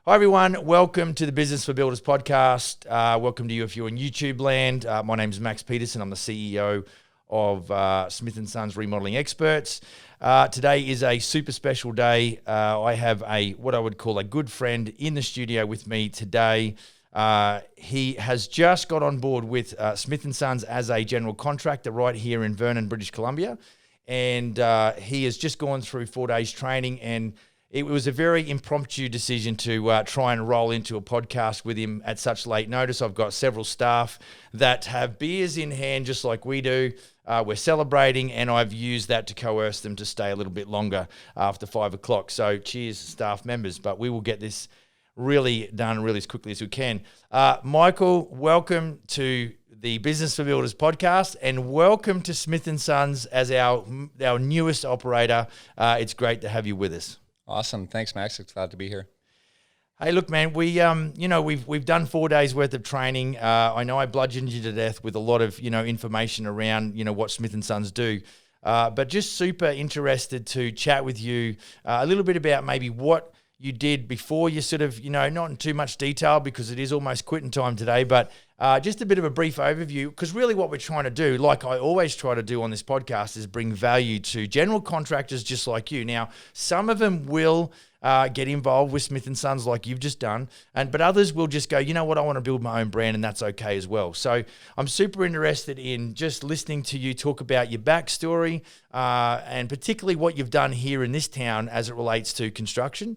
Hi, everyone. Welcome to the Business for Builders podcast. Welcome to you if you're in YouTube land. My name is Max Peterson. I'm the CEO of Smith & Sons Remodeling Experts. Today is a super special day. I have what I would call a good friend in the studio with me today. He has just got on board with Smith & Sons as a general contractor right here in Vernon, British Columbia. And he has just gone through 4 days training, and it was a very impromptu decision to try and roll into a podcast with him at such late notice. I've got several staff that have beers in hand just like we do. We're celebrating, and I've used that to coerce them to stay a little bit longer after 5 o'clock. So cheers, staff members, but we will get this really done really as quickly as we can. Michael, welcome to the Business for Builders podcast, and welcome to Smith & Sons as our newest operator. It's great to have you with us. Awesome. Thanks, Max. It's glad to be here. Hey, look, man, we've done 4 days worth of training. I know I bludgeoned you to death with a lot of, information around, what Smith & Sons do. But just super interested to chat with you a little bit about maybe what you did before you sort of, not in too much detail because it is almost quitting time today, but just a bit of a brief overview, because really what we're trying to do, like I always try to do on this podcast, is bring value to general contractors just like you. Now, some of them will get involved with Smith & Sons like you've just done, but others will just go, you know what, I want to build my own brand, and that's okay as well. So I'm super interested in just listening to you talk about your backstory and particularly what you've done here in this town as it relates to construction.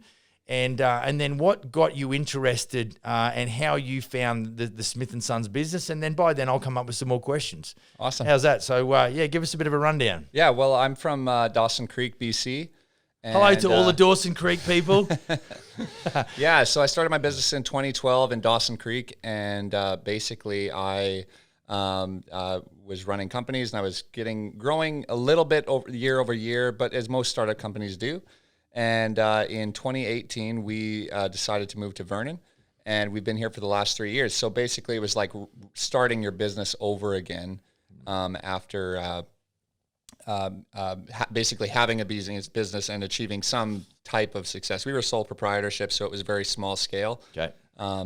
And then what got you interested and how you found the Smith & Sons business. And then by then I'll come up with some more questions. Awesome. How's that? So, give us a bit of a rundown. Yeah, well, I'm from Dawson Creek, BC. Hello to all the Dawson Creek people. Yeah, so I started my business in 2012 in Dawson Creek. And basically I was running companies, and I was growing a little bit year over year, but as most startup companies do. And in 2018, we decided to move to Vernon, and we've been here for the last 3 years. So basically, it was like starting your business over again after basically having a business and achieving some type of success. We were sole proprietorship, so it was very small scale. Okay.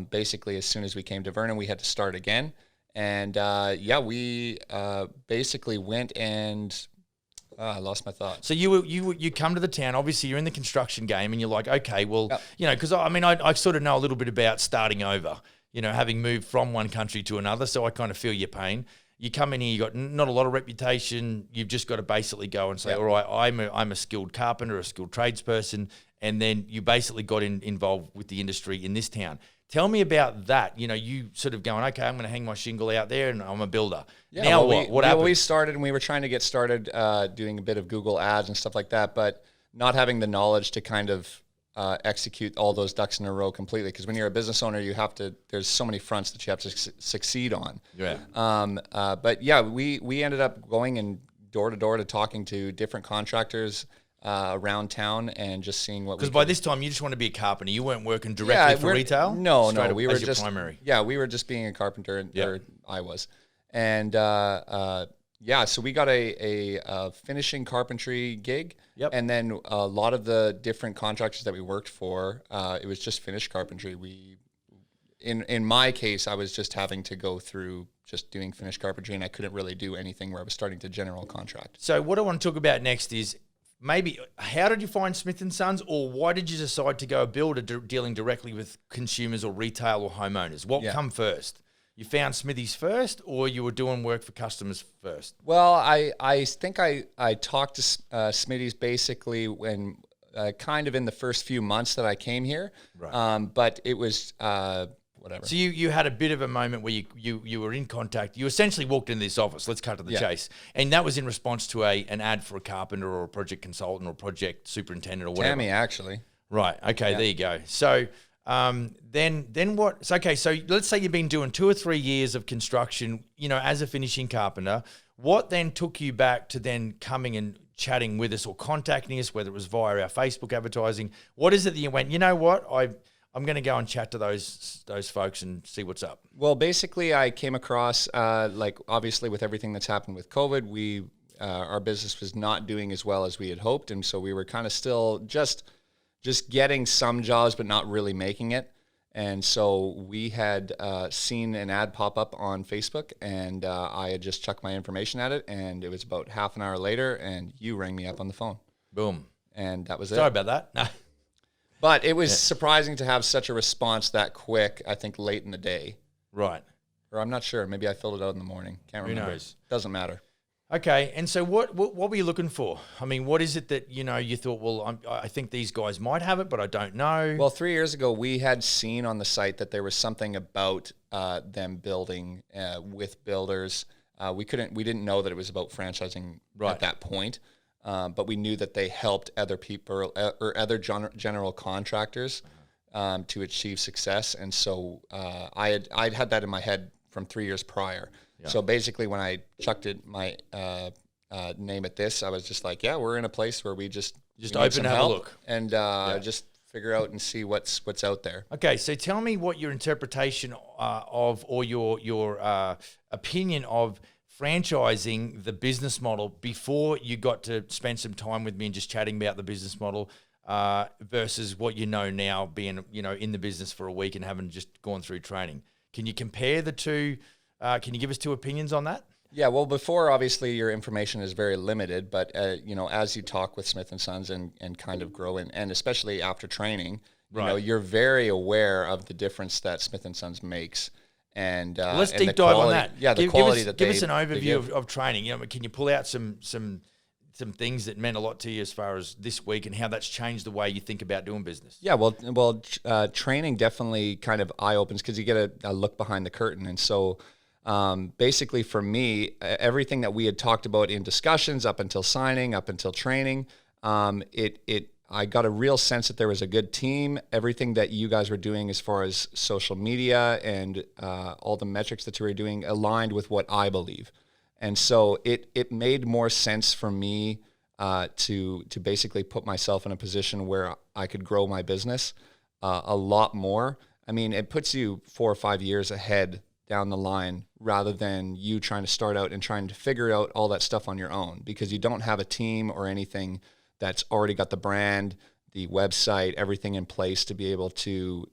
Basically, as soon as we came to Vernon, we had to start again. And we basically went and... I lost my thought. So you come to the town. Obviously, you're in the construction game, and you're like, okay, well, because I sort of know a little bit about starting over. Having moved from one country to another, so I kind of feel your pain. You come in here, you got not a lot of reputation. You've just got to basically go and say, all right, I'm a skilled carpenter, a skilled tradesperson, and then you basically got involved with the industry in this town. Tell me about that. You sort of going, okay, I'm going to hang my shingle out there, and I'm a builder. Yeah, now what? What happened? We started, and we were trying to get started doing a bit of Google ads and stuff like that, but not having the knowledge to kind of execute all those ducks in a row completely. Because when you're a business owner, there's so many fronts that you have to succeed on. Yeah. But yeah, we ended up going in door to door to talking to different contractors around town and just seeing what. Because by this time you just want to be a carpenter. You weren't working directly for retail. No, we were just primary. Yeah, we were just being a carpenter, or I was, and so we got a finishing carpentry gig. Yep. And then a lot of the different contractors that we worked for, it was just finished carpentry. In my case, I was just having to go through just doing finished carpentry, and I couldn't really do anything where I was starting to general contract. So what I want to talk about next is maybe how did you find Smith & Sons, or why did you decide to go a builder dealing directly with consumers or retail or homeowners? What come first? You found Smithies first, or you were doing work for customers first? Well, I think I talked to Smithies basically when kind of in the first few months that I came here. Right. But it was whatever. So you had a bit of a moment where you were in contact. You essentially walked into this office. Let's cut to the chase. And that was in response to an ad for a carpenter or a project consultant or project superintendent or whatever. Tammy, actually. Right. Okay. There you go. So then what? So, okay. So let's say you've been doing 2 or 3 years of construction, as a finishing carpenter. What then took you back to then coming and chatting with us or contacting us, whether it was via our Facebook advertising? What is it that you went, you know what? I'm going to go and chat to those folks and see what's up. Well, basically, I came across, obviously with everything that's happened with COVID, our business was not doing as well as we had hoped. And so we were kind of still just just getting some jobs, but not really making it. And so we had seen an ad pop up on Facebook, and I had just chucked my information at it, and it was about half an hour later, and you rang me up on the phone. Boom. And that was Sorry it. about that. No. But it was surprising to have such a response that quick, I think late in the day. Right. Or I'm not sure. Maybe I filled it out in the morning. Can't remember. Who knows? Doesn't matter. Okay, and so what were you looking for? I mean, what is it that, you thought, well, I think these guys might have it, but I don't know? Well, 3 years ago, we had seen on the site that there was something about them building with builders. We didn't know that it was about franchising at that point, but we knew that they helped other people or other general contractors to achieve success. And so I'd had that in my head from 3 years prior. Yeah. So basically, when I chucked my name at this, I was just like, yeah, we're in a place where we just open and have a look and just figure out and see what's out there. Okay, so tell me what your interpretation of or your opinion of franchising the business model before you got to spend some time with me and just chatting about the business model versus what you know now, being in the business for a week and having just gone through training. Can you compare the two? Can you give us two opinions on that? Yeah, well, before, obviously, your information is very limited, but, as you talk with Smith & Sons and kind of grow, and especially after training, you're very aware of the difference that Smith & Sons makes. And let's and deep dive quality, on that. Yeah, the quality that give us an overview of training. Can you pull out some things that meant a lot to you as far as this week and how that's changed the way you think about doing business? Yeah, well, training definitely kind of eye opens because you get a look behind the curtain, and so. Basically, for me, everything that we had talked about in discussions up until signing, up until training, I got a real sense that there was a good team. Everything that you guys were doing as far as social media and all the metrics that you were doing aligned with what I believe. And so it made more sense for me to basically put myself in a position where I could grow my business a lot more. I mean, it puts you 4 or 5 years ahead down the line rather than you trying to start out and trying to figure out all that stuff on your own because you don't have a team or anything that's already got the brand, the website, everything in place to be able to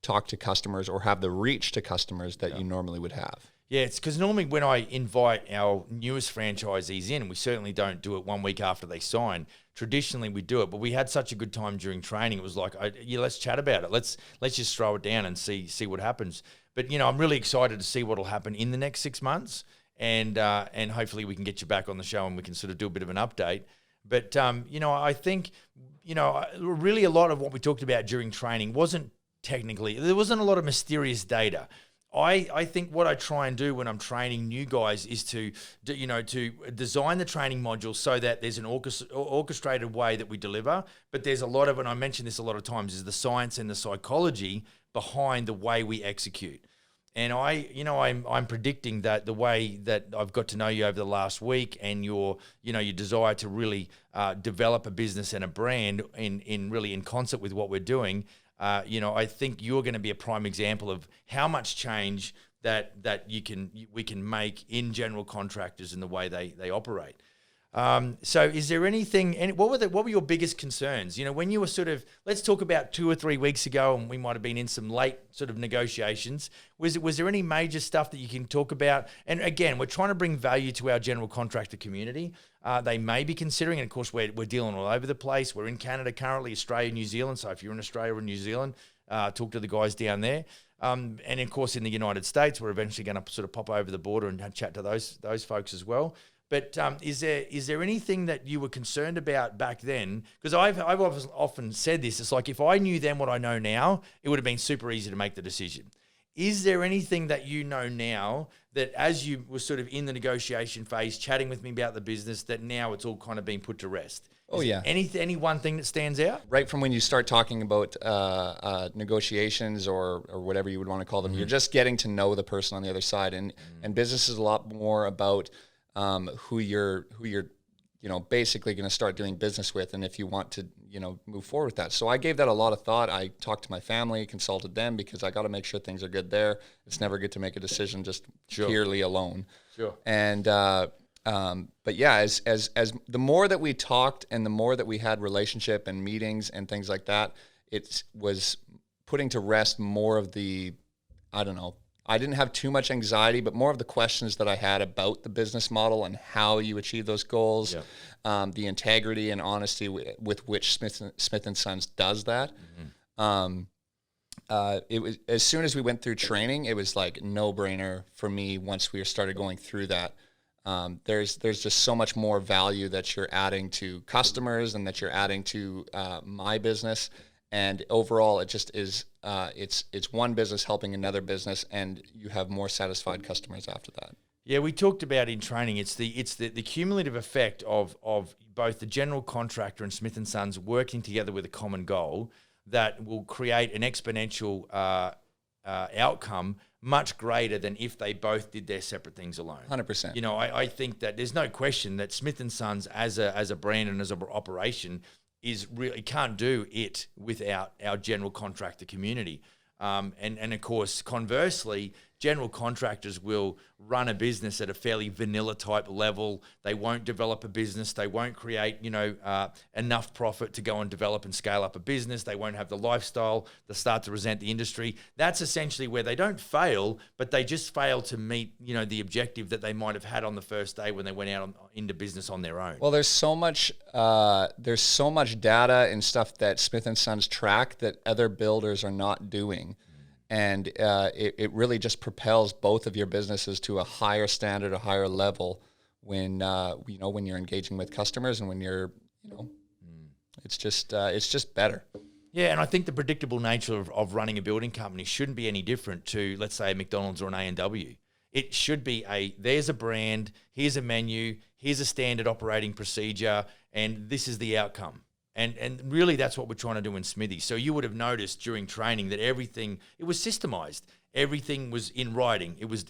talk to customers or have the reach to customers that you normally would have. Yeah, it's because normally when I invite our newest franchisees in, we certainly don't do it 1 week after they sign. Traditionally, we do it, but we had such a good time during training. It was like, let's chat about it. Let's just throw it down and see what happens. But I'm really excited to see what will happen in the next 6 months, and hopefully we can get you back on the show and we can sort of do a bit of an update. But I think really a lot of what we talked about during training wasn't technically. There wasn't a lot of mysterious data. I think what I try and do when I'm training new guys is to design the training module so that there's an orchestrated way that we deliver. But there's a lot of, and I mention this a lot of times, is the science and the psychology behind the way we execute. And I'm predicting that the way that I've got to know you over the last week and your desire to really develop a business and a brand in concert with what we're doing. I think you're going to be a prime example of how much change that we can make in general contractors and the way they operate. So is there anything, and what were your biggest concerns? When you were let's talk about 2 or 3 weeks ago, and we might have been in some late sort of negotiations. Was there any major stuff that you can talk about? And again, we're trying to bring value to our general contractor community. They may be considering, and of course we're dealing all over the place. We're in Canada currently, Australia, New Zealand. So if you're in Australia or New Zealand, talk to the guys down there. And of course in the United States, we're eventually going to sort of pop over the border and chat to those folks as well. But is there anything that you were concerned about back then? Because I've often said this. It's like if I knew then what I know now, it would have been super easy to make the decision. Is there anything that you know now that as you were sort of in the negotiation phase, chatting with me about the business, that now it's all kind of been put to rest? Any one thing that stands out? Right from when you start talking about negotiations or whatever you would want to call them, you're just getting to know the person on the other side. And business is a lot more about who you're basically going to start doing business with, and if you want to move forward with that. So I gave that a lot of thought. I talked to my family, consulted them, because I got to make sure things are good there. It's never good to make a decision just purely alone. Sure. And But yeah, as the more that we talked and the more that we had relationship and meetings and things like that, it was putting to rest more of the, I don't know, I didn't have too much anxiety, but more of the questions that I had about the business model and how you achieve those goals, the integrity and honesty with which Smith and Sons does that. It was, as soon as we went through training, it was like no brainer for me. Once we started going through that, there's just so much more value that you're adding to customers and that you're adding to my business. And overall, it just is, it's one business helping another business, and you have more satisfied customers after that. Yeah, we talked about in training, it's the cumulative effect of both the general contractor and Smith & Sons working together with a common goal that will create an exponential outcome much greater than if they both did their separate things alone. 100%. You know, I think that there's no question that Smith & Sons as a brand and as an operation is really can't do it without our general contractor community. And of course, conversely, general contractors will run a business at a fairly vanilla type level. They won't develop a business. They won't create, enough profit to go and develop and scale up a business. They won't have the lifestyle. They start to resent the industry. That's essentially where they don't fail, but they just fail to meet, the objective that they might have had on the first day when they went out into business on their own. Well, there's so much data and stuff that Smith & Sons track that other builders are not doing. And it really just propels both of your businesses to a higher standard, a higher level when when you're engaging with customers and when you're it's just better. Yeah, and I think the predictable nature of running a building company shouldn't be any different to, let's say, a McDonald's or an A&W. It should be there's a brand, here's a menu, here's a standard operating procedure, and this is the outcome. And really, that's what we're trying to do in Smithy. So you would have noticed during training that everything, it was systemized. Everything was in writing. It was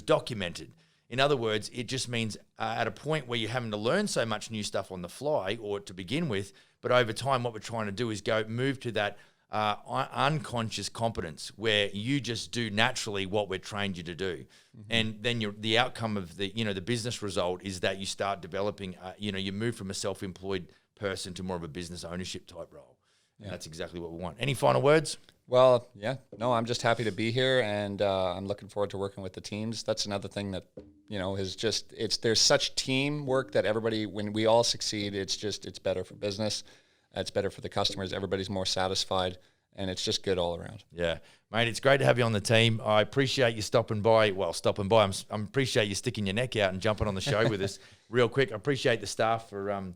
documented. In other words, it just means at a point where you're having to learn so much new stuff on the fly, or to begin with, but over time, what we're trying to do is move to that unconscious competence where you just do naturally what we're trained you to do. And then the outcome of the business result is that you start developing, you move from a self-employed person to more of a business ownership type role. Yeah. And that's exactly what we want. Any final words? Well, yeah, no, I'm just happy to be here, and I'm looking forward to working with the teams. That's another thing that, is just, there's such teamwork that everybody, when we all succeed, it's better for business. It's better for the customers. Everybody's more satisfied, and it's just good all around. Yeah, mate, it's great to have you on the team. I appreciate you stopping by. I appreciate you sticking your neck out and jumping on the show with us real quick. I appreciate the staff for,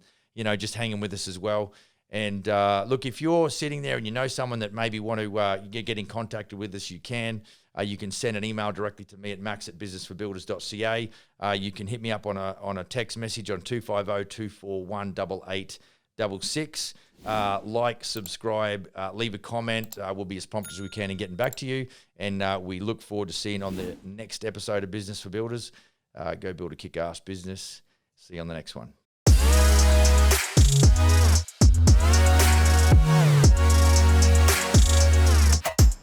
just hanging with us as well. And look, if you're sitting there and you know someone that maybe want to get in contact with us, you can. You can send an email directly to me at max@businessforbuilders.ca. You can hit me up on a text message on 250-241-8866. Like, subscribe, leave a comment. We'll be as prompt as we can in getting back to you. And we look forward to seeing on the next episode of Business for Builders. Go build a kick-ass business. See you on the next one.